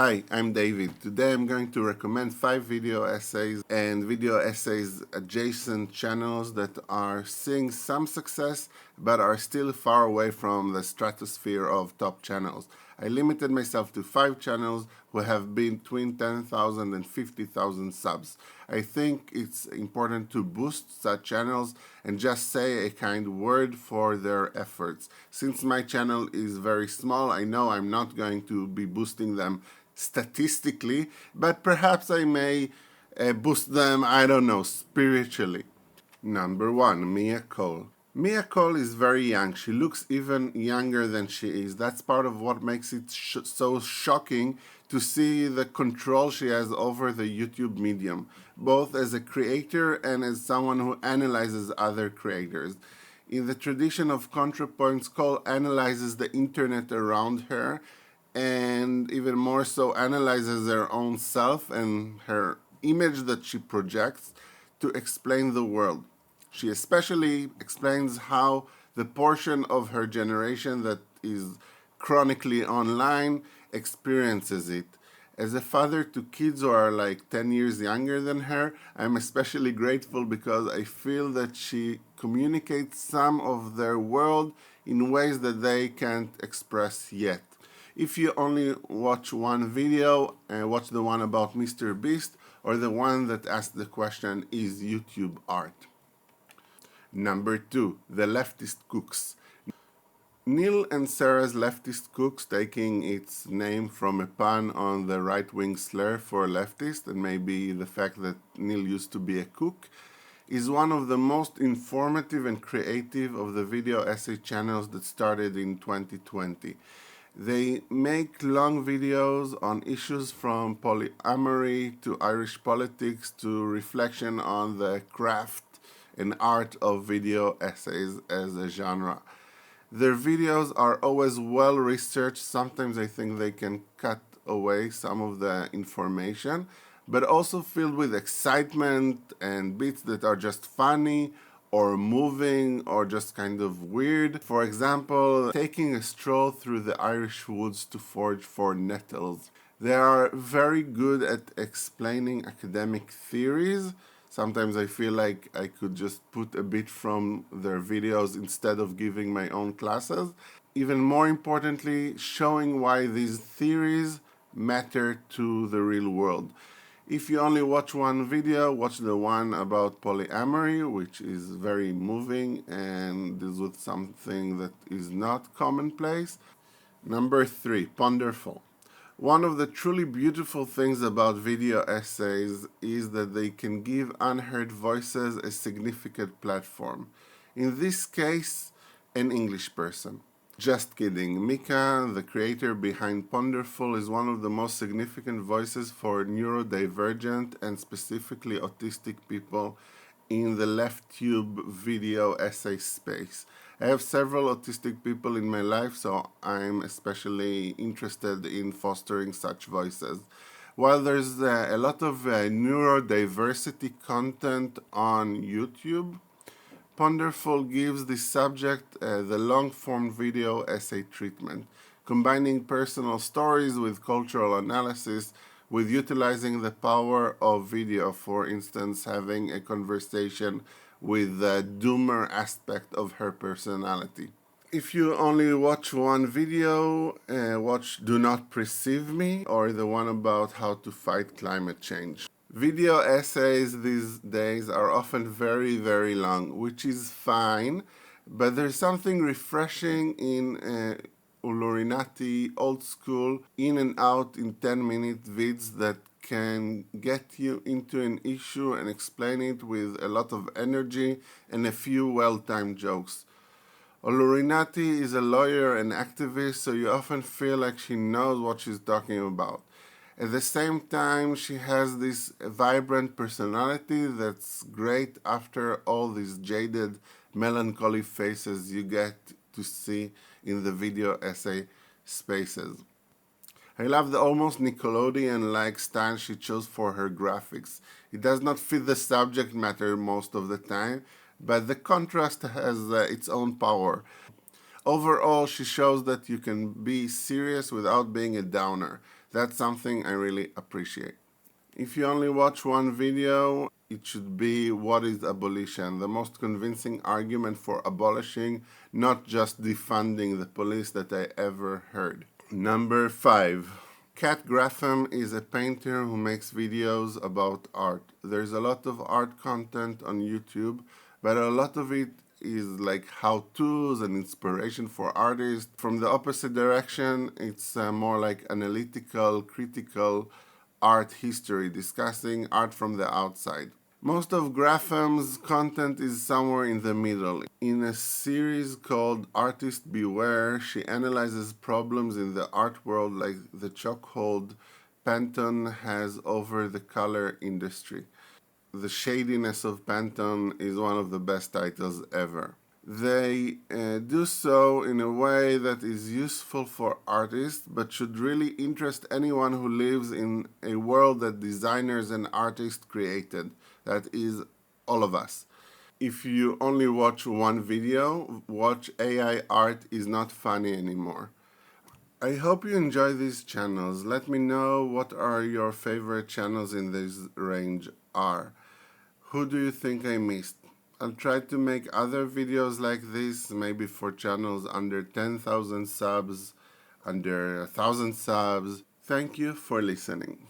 Hi, I'm David. Today I'm going to recommend 5 video essays and video essays adjacent channels that are seeing some success but are still far away from the stratosphere of top channels. I limited myself to 5 channels who have between 10,000 and 50,000 subs. I think it's important to boost such channels and just say a kind word for their efforts. Since my channel is very small, I know I'm not going to be boosting them statistically, but perhaps I may boost them, I don't know, spiritually. Number 1, Mia Cole. Mia Cole is very young. She looks even younger than she is. That's part of what makes it so shocking to see the control she has over the YouTube medium, both as a creator and as someone who analyzes other creators. In the tradition of ContraPoints, Cole analyzes the internet around her and even more so analyzes her own self and her image that she projects to explain the world. She especially explains how the portion of her generation that is chronically online experiences it. As a father to kids who are like 10 years younger than her, I'm especially grateful because I feel that she communicates some of their world in ways that they can't express yet. If you only watch one video, watch the one about Mr. Beast or the one that asks the question, is YouTube art? Number 2, the Leftist Cooks. Neil and Sarah's Leftist Cooks, taking its name from a pun on the right-wing slur for leftist and maybe the fact that Neil used to be a cook, is one of the most informative and creative of the video essay channels that started in 2020. They make long videos on issues from polyamory to Irish politics to reflection on the craft and art of video essays as a genre. Their videos are always well researched. Sometimes I think they can cut away some of the information, but also filled with excitement and bits that are just funny or moving or just kind of weird. For example, taking a stroll through the Irish woods to forage for nettles. They are very good at explaining academic theories. Sometimes I feel like I could just put a bit from their videos instead of giving my own classes. Even more importantly, showing why these theories matter to the real world. If you only watch one video, watch the one about polyamory, which is very moving and deals with something that is not commonplace. Number 3, Ponderful. One of the truly beautiful things about video essays is that they can give unheard voices a significant platform. In this case, an English person. Just kidding. Mika, the creator behind Ponderful, is one of the most significant voices for neurodivergent and specifically autistic people in the LeftTube video essay space. I have several autistic people in my life, so I'm especially interested in fostering such voices. While there's a lot of neurodiversity content on YouTube, Ponderful gives this subject the long-form video essay treatment, combining personal stories with cultural analysis, with utilizing the power of video, for instance, having a conversation with the doomer aspect of her personality. If you only watch one video, watch Do Not Perceive Me or the one about how to fight climate change. Video essays these days are often very, very long, which is fine, but there's something refreshing in Ulurinati, old school, in and out in 10-minute vids that can get you into an issue and explain it with a lot of energy and a few well-timed jokes. Ollurinati is a lawyer and activist, so you often feel like she knows what she's talking about. At the same time, she has this vibrant personality that's great after all these jaded, melancholy faces you get to see in the video essay spaces. I love the almost Nickelodeon-like style she chose for her graphics. It does not fit the subject matter most of the time, but the contrast has its own power. Overall, she shows that you can be serious without being a downer. That's something I really appreciate. If you only watch one video, it should be what is abolition, the most convincing argument for abolishing, not just defunding the police that I ever heard. Number 5. Catgrafem is a painter who makes videos about art. There's a lot of art content on YouTube, but a lot of it is like how-tos and inspiration for artists. From the opposite direction, it's more like analytical, critical art history, discussing art from the outside. Most of Graffam's content is somewhere in the middle. In a series called Artist Beware, she analyzes problems in the art world like the chokehold Pantone has over the color industry. The Shadiness of Pantone is one of the best titles ever. They do so in a way that is useful for artists, but should really interest anyone who lives in a world that designers and artists created. That is all of us. If you only watch one video, watch AI art is not funny anymore. I hope you enjoy these channels. Let me know what are your favorite channels in this range are. Who do you think I missed? I'll try to make other videos like this, maybe for channels under 10,000 subs, under 1,000 subs. Thank you for listening.